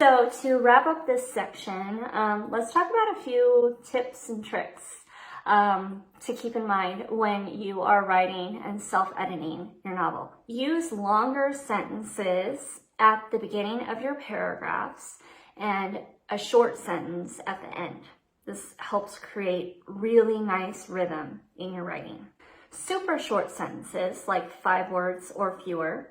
So to wrap up this section, let's talk about a few tips and tricks to keep in mind when you are writing and self-editing your novel. Use longer sentences at the beginning of your paragraphs and a short sentence at the end. This helps create really nice rhythm in your writing. Super short sentences, like 5 words or fewer,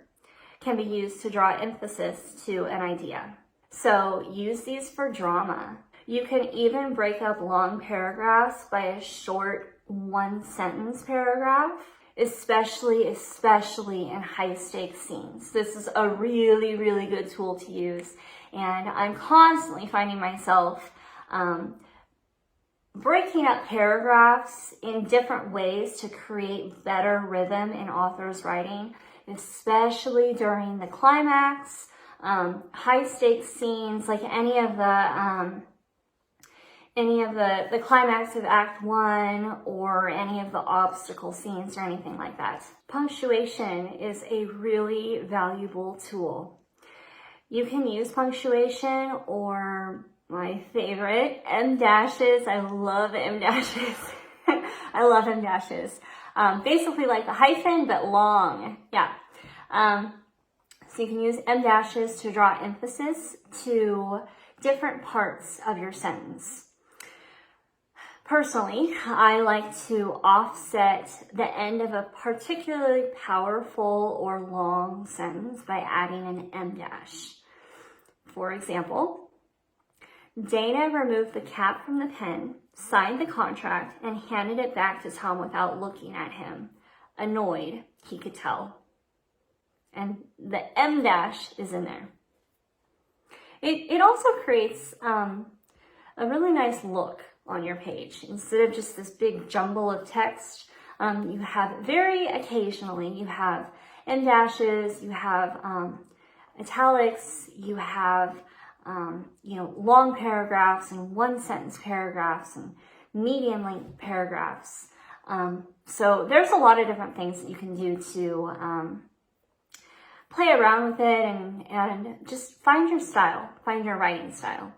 can be used to draw emphasis to an idea. So use these for drama. You can even break up long paragraphs by a short 1-sentence paragraph, especially in high-stakes scenes. This is a really, really good tool to use, and I'm constantly finding myself breaking up paragraphs in different ways to create better rhythm in authors' writing, especially during the climax, high stakes scenes, like any of the climax of Act 1 or any of the obstacle scenes or anything like that. Punctuation is a really valuable tool. You can use punctuation or my favorite, M dashes. I love M dashes. I love M dashes. Basically like the hyphen, but long. Yeah. So you can use M dashes to draw emphasis to different parts of your sentence. Personally, I like to offset the end of a particularly powerful or long sentence by adding an M dash. For example, Dana removed the cap from the pen, signed the contract, and handed it back to Tom without looking at him. Annoyed, he could tell. And the M dash is in there. It also creates a really nice look on your page. Instead of just this big jumble of text, you have very occasionally, you have M dashes, you have italics, you have long paragraphs and 1-sentence paragraphs and medium length paragraphs. So there's a lot of different things that you can do to play around with it and just find your style, find your writing style.